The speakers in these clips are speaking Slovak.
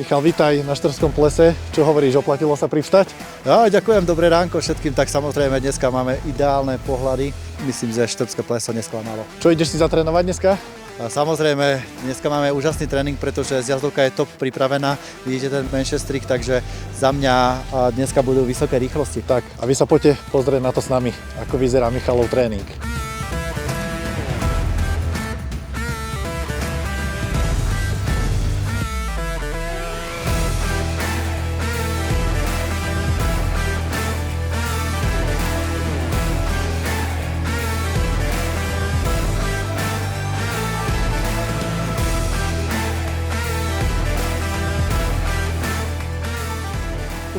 Michal, vítaj na Štrbskom plese. Čo hovoríš, oplatilo sa privstať? Ja, ďakujem, dobré ránko všetkým. Tak samozrejme, dneska máme ideálne pohľady. Myslím, že Štrbské pleso nesklamalo. Čo ideš si zatrénovať dneska? A samozrejme, dneska máme úžasný tréning, pretože zjazdovka je top pripravená. Vidíte ten Manchester, takže za mňa dneska budú vysoké rýchlosti. Tak, a vy sa poďte pozrieť na to s nami, ako vyzerá Michalov tréning.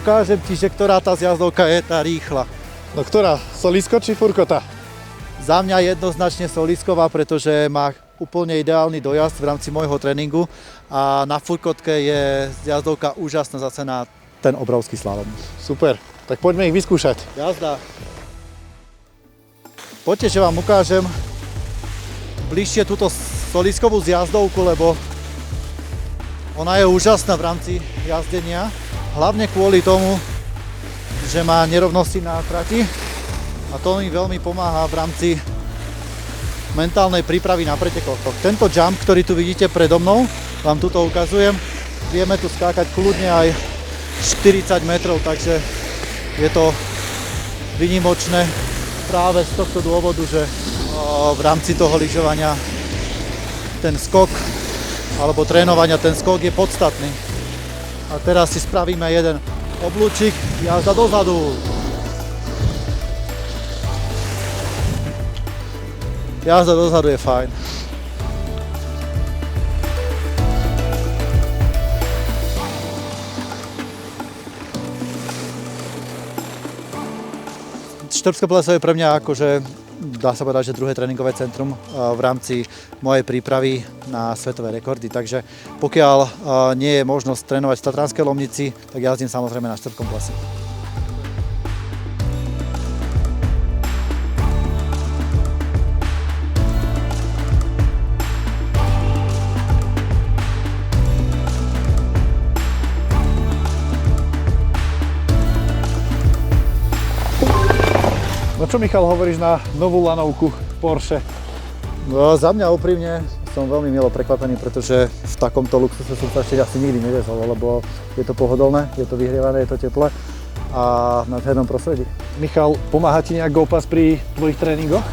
Ukážem ti, že ktorá tá zjazdovka je tá rýchla. No ktorá? Solisko či furkota? Za mňa jednoznačne Solisková, pretože má úplne ideálny dojazd v rámci môjho tréningu a na furkotke je zjazdovka úžasná zase na ten obrovský slalom. Super, tak poďme ich vyskúšať. Jazda. Poďte, že vám ukážem bližšie túto Soliskovú zjazdovku, lebo ona je úžasná v rámci jazdenia. Hlavne kvôli tomu, že má nerovnosti na trati a to mi veľmi pomáha v rámci mentálnej prípravy na pretekoch. Tento jump, ktorý tu vidíte predo mnou, vám tuto ukazujem, vieme tu skákať kľudne aj 40 metrov, takže je to výnimočné práve z tohto dôvodu, že v rámci toho lyžovania ten skok alebo trénovania ten skok je podstatný. A teraz si spravíme jeden oblúčik, jazda dozadu. Jazda dozadu je fajn. Štrbské pleso je pre mňa akože, dá sa povedať, že druhé tréningové centrum v rámci mojej prípravy na svetové rekordy. Takže pokiaľ nie je možnosť trénovať v Tatranskej Lomnici, tak jazdím samozrejme na Štrbskom plese. No čo, Michal, hovoríš na novú lanovku Porsche? No, za mňa úprimne som veľmi milo prekvapený, pretože v takomto luxuse som sa ešte asi nikdy neviezol, lebo je to pohodlné, je to vyhrievané, je to teplé a v nádhernom prostredí. Michal, pomáha ti nejak GoPass pri tvojich tréningoch?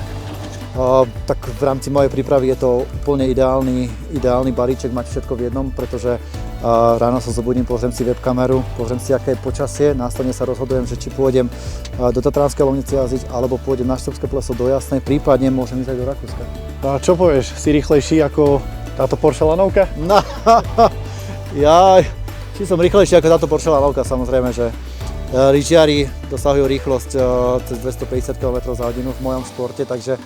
Tak v rámci mojej prípravy je to úplne ideálny balíček mať všetko v jednom, pretože ráno sa zobudím, pozriem si webkameru, pozriem si, aké je počasie, následne sa rozhodujem, že či pôjdem do Tatranskej Lomnice jazdiť, alebo pôjdem na Štrbské pleso do Jasnej, prípadne môžem ísť aj do Rakúska. No a čo povieš, si rýchlejší ako táto Porsche lanovka? No, či som rýchlejší ako táto Porsche lanovka, samozrejme, že lyžiari dosahujú rýchlosť cez 250 km/h v mojom športe, takže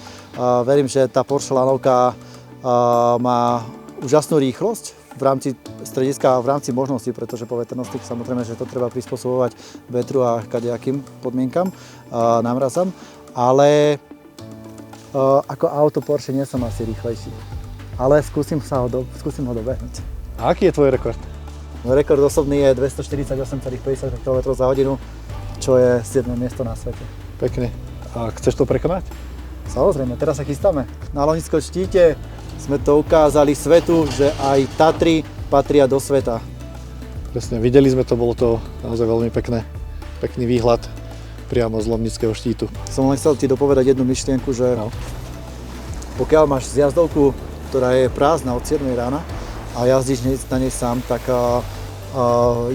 verím, že tá Porsche lanovka má úžasnú rýchlosť v rámci strediska a v rámci možností, pretože po veternosti samozrejme, že to treba prispôsobovať vetru a kadejakým podmienkam, námrazam, ale ako auto Porsche nie som asi rýchlejší, ale skúsim ho dobehnúť. A aký je tvoj rekord? Môj rekord osobný je 248,50 km/h, čo je 7. miesto na svete. Pekne. A chceš to prekonať? Samozrejme, teraz sa chystáme. Na Lomnickom štíte sme to ukázali svetu, že aj Tatry patria do sveta. Presne, videli sme to, bolo to naozaj veľmi pekný výhľad priamo z Lomnického štítu. Som len chcel ti dopovedať jednu myšlienku, že pokiaľ máš zjazdovku, ktorá je prázdna od 7 rána a jazdíš na nej sám, tak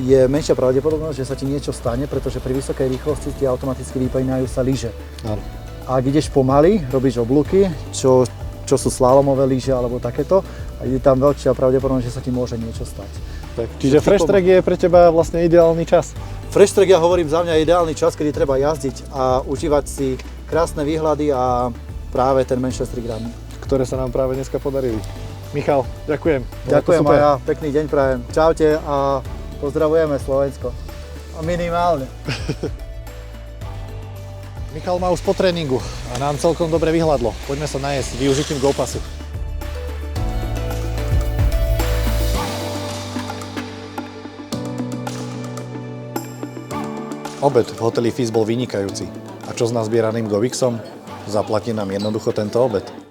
je menšia pravdepodobnosť, že sa ti niečo stane, pretože pri vysokej rýchlosti ti automaticky vypínajú sa lyže. Áno. Ak ideš pomaly, robíš oblúky, čo sú slalomové lyže alebo takéto, a je tam väčšia pravdepodobnosť, že sa ti môže niečo stať. Tak, čiže fresh track je pre teba vlastne ideálny čas? Fresh track, ja hovorím, za mňa ideálny čas, kedy treba jazdiť a užívať si krásne výhľady a práve ten Manchester Run, ktoré sa nám práve dneska podarili. Michal, ďakujem. Ďakujem aj ja, pekný deň prajem. Čaute a pozdravujeme Slovensko. A minimálne. Michal má už po tréningu a nám celkom dobre vyhľadlo. Poďme sa najesť využitím GoPassu. Obed v hoteli Fis bol vynikajúci. A čo s nazbieraným Govixom? Zaplatí nám jednoducho tento obed.